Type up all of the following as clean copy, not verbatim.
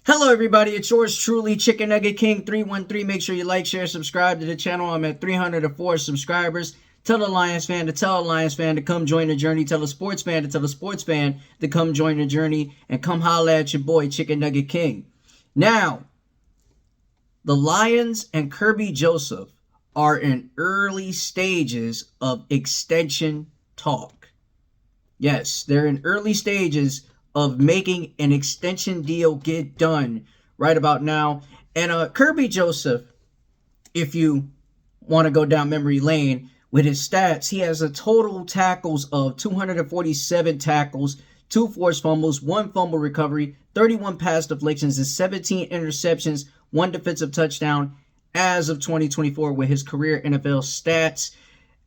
Hello everybody, it's yours truly, Chicken Nugget King 313. Make sure you like, share, subscribe to the channel. I'm at 304 subscribers. Tell a Lions fan to tell a Lions fan to come join the journey. Tell a sports fan to tell a sports fan to come join the journey. And come holla at your boy, Chicken Nugget King. Now, the Lions and Kerby Joseph are in early stages of extension talk. Yes, they're in early stages of making an extension deal get done right about now. And Kerby Joseph, if you want to go down memory lane with his stats, he has a total tackles of 247 tackles, 2 forced fumbles, 1 fumble recovery, 31 pass deflections, and 17 interceptions, 1 defensive touchdown as of 2024 with his career NFL stats.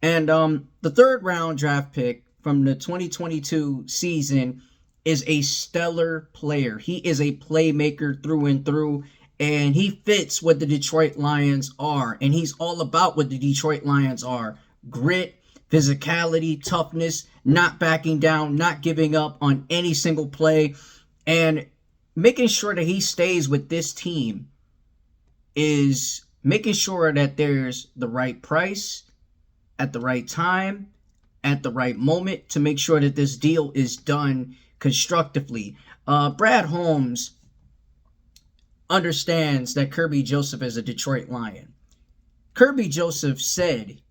And the third round draft pick from the 2022 season is a stellar player. He is a playmaker through and through, and he fits what the Detroit Lions are, and he's all about what the Detroit Lions are. Grit, physicality, toughness, not backing down, not giving up on any single play, and making sure that he stays with this team is making sure that there's the right price at the right time, at the right moment, to make sure that this deal is done constructively. Brad Holmes understands that Kerby Joseph is a Detroit Lion. Kerby Joseph said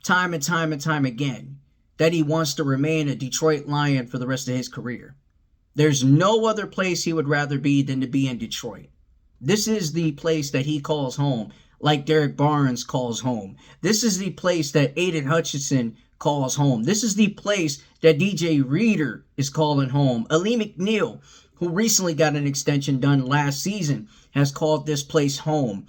time and time and time again that he wants to remain a Detroit Lion for the rest of his career. There's no other place he would rather be than to be in Detroit. This is the place that he calls home, like Derek Barnes calls home. This is the place that Aiden Hutchinson calls home. This is the place that DJ Reader is calling home. Ali McNeil, who recently got an extension done last season, has called this place home.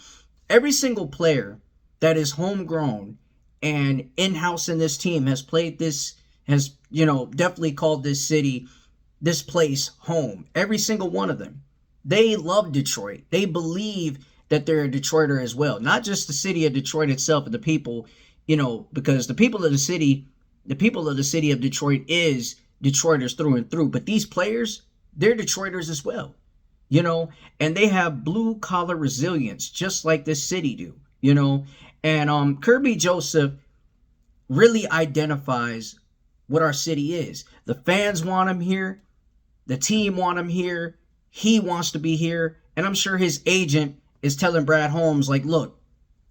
Every single player that is homegrown and in-house in this team has played this, has, definitely called this city, this place home. Every single one of them. They love Detroit. They believe that they're a Detroiter as well. Not just the city of Detroit itself and the people, because the people of the city of Detroit is Detroiters through and through. But these players, they're Detroiters as well, and they have blue collar resilience, just like this city do, And Kerby Joseph really identifies what our city is. The fans want him here. The team want him here. He wants to be here. And I'm sure his agent is telling Brad Holmes, like, look,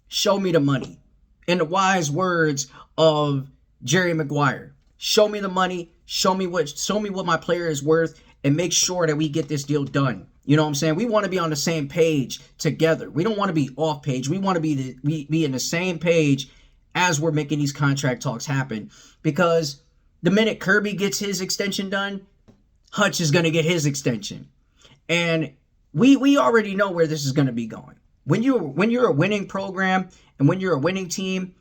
show me the money. In the wise words of Jerry Maguire, show me the money, show me what my player is worth, and make sure that we get this deal done. You know what I'm saying? We want to be on the same page together. We don't want to be off page. We want to be in the same page as we're making these contract talks happen. Because the minute Kerby gets his extension done, Hutch is going to get his extension. And we already know where this is going to be going. When you're a winning program and when you're a winning team,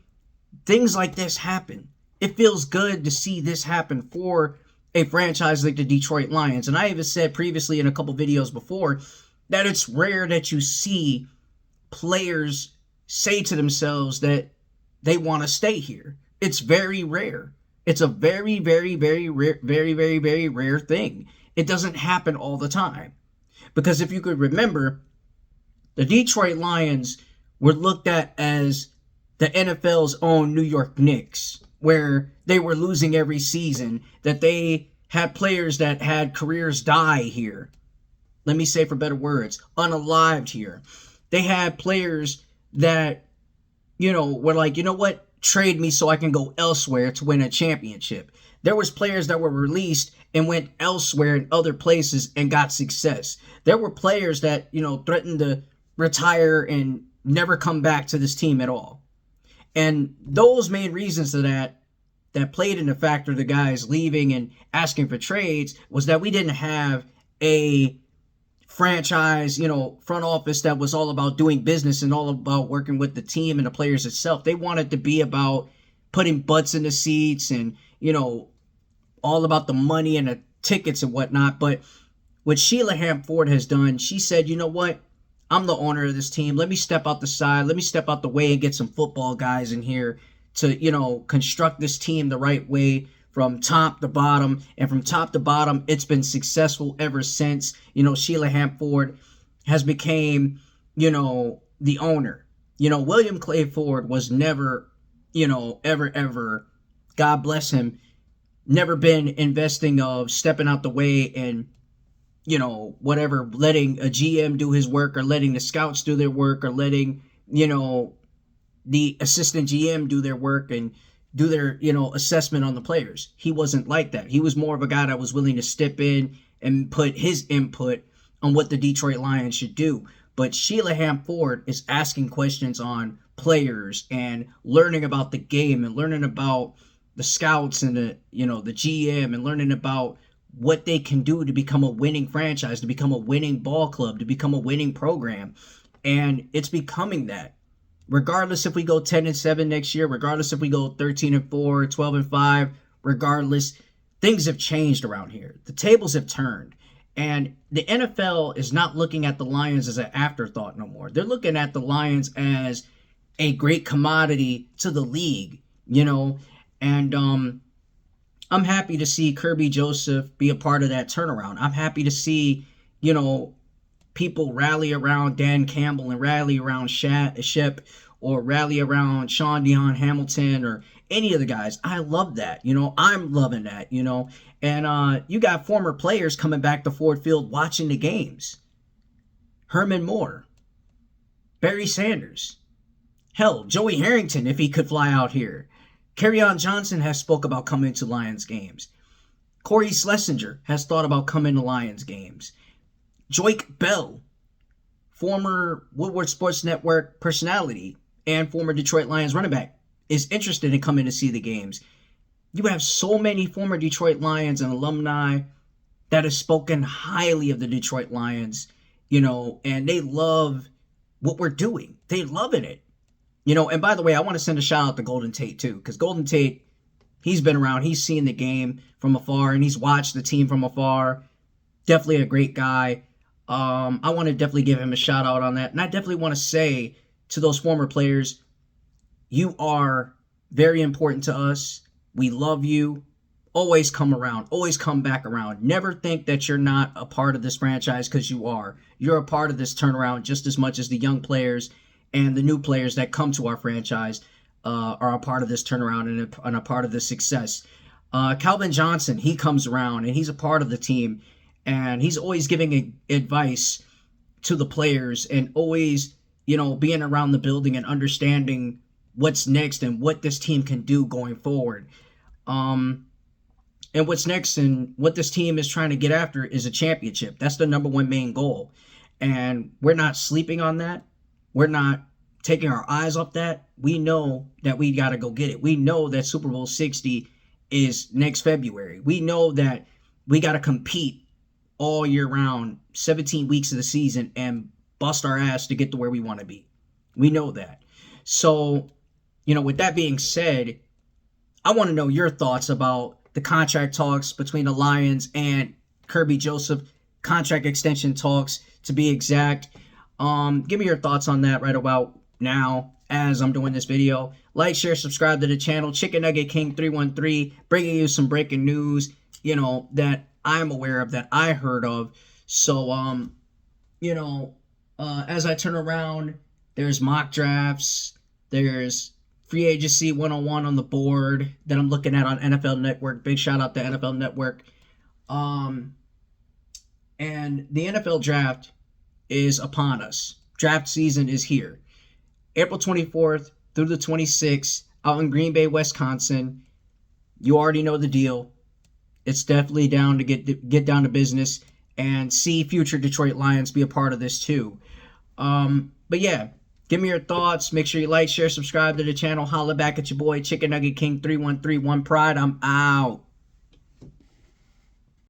things like this happen. It feels good to see this happen for a franchise like the Detroit Lions. And I even said previously in a couple videos before that it's rare that you see players say to themselves that they want to stay here. It's very rare. It's a very, very, very rare, very, very, very rare thing. It doesn't happen all the time. Because if you could remember, the Detroit Lions were looked at as the NFL's own New York Knicks, where they were losing every season, that they had players that had careers die here. Let me say for better words, unalived here. They had players that, were like, you know what? Trade me so I can go elsewhere to win a championship. There was players that were released and went elsewhere in other places and got success. There were players that, threatened to retire and never come back to this team at all. And those main reasons to that played in the factor of the guys leaving and asking for trades was that we didn't have a franchise, front office that was all about doing business and all about working with the team and the players itself. They wanted to be about putting butts in the seats and, all about the money and the tickets and whatnot. But what Sheila Hamm-Ford has done, she said, you know what? I'm the owner of this team. Let me step out the side. Let me step out the way and get some football guys in here to, construct this team the right way from top to bottom. And from top to bottom, it's been successful ever since. Sheila Hamm-Ford has became, the owner. William Clay Ford was never, ever, God bless him, never been investing of stepping out the way and, whatever, letting a GM do his work or letting the scouts do their work or letting, the assistant GM do their work and do their, assessment on the players. He wasn't like that. He was more of a guy that was willing to step in and put his input on what the Detroit Lions should do. But Sheila Ford is asking questions on players and learning about the game and learning about the scouts and the GM and learning about what they can do to become a winning franchise, to become a winning ball club, to become a winning program. And it's becoming that. Regardless if we go 10-7 next year, regardless if we go 13-4, 12-5, regardless, things have changed around here. The tables have turned. And the NFL is not looking at the Lions as an afterthought no more. They're looking at the Lions as a great commodity to the league, And I'm happy to see Kerby Joseph be a part of that turnaround. I'm happy to see, people rally around Dan Campbell and rally around Shep or rally around Sean Dion Hamilton or any of the guys. I love that. I'm loving that, And you got former players coming back to Ford Field watching the games. Herman Moore, Barry Sanders, hell, Joey Harrington if he could fly out here. Kerryon Johnson has spoke about coming to Lions games. Corey Schlesinger has thought about coming to Lions games. Joik Bell, former Woodward Sports Network personality and former Detroit Lions running back, is interested in coming to see the games. You have so many former Detroit Lions and alumni that have spoken highly of the Detroit Lions, and they love what we're doing. They loving it. And by the way, I want to send a shout out to Golden Tate too, because Golden Tate, he's been around, he's seen the game from afar, and he's watched the team from afar. Definitely a great guy. I want to definitely give him a shout out on that. And I definitely want to say to those former players, you are very important to us. We love you. Always come around. Always come back around. Never think that you're not a part of this franchise, because you are. You're a part of this turnaround just as much as the young players and the new players that come to our franchise are a part of this turnaround and a part of this success. Calvin Johnson, he comes around and he's a part of the team. And he's always giving advice to the players and always, being around the building and understanding what's next and what this team can do going forward. And what's next and what this team is trying to get after is a championship. That's the number one main goal. And we're not sleeping on that. We're not taking our eyes off that. We know that we got to go get it. We know that Super Bowl 60 is next February. We know that we got to compete all year round, 17 weeks of the season, and bust our ass to get to where we want to be. We know that. So, with that being said, I want to know your thoughts about the contract talks between the Lions and Kerby Joseph, contract extension talks to be exact. Give me your thoughts on that right about now as I'm doing this video. Like, share, subscribe to the channel. Chicken Nugget King 313, bringing you some breaking news, that I'm aware of, that I heard of. So, as I turn around, there's mock drafts, there's free agency 101 on the board that I'm looking at on NFL Network. Big shout out to NFL Network. And the NFL draft is upon us. Draft season is here. April 24th through the 26th out in Green Bay, Wisconsin. You already know the deal. It's definitely down to get down to business and see future Detroit Lions be a part of this too. But yeah, give me your thoughts. Make sure you like, share, subscribe to the channel. Holla back at your boy, Chicken Nugget King 313. One Pride. I'm out.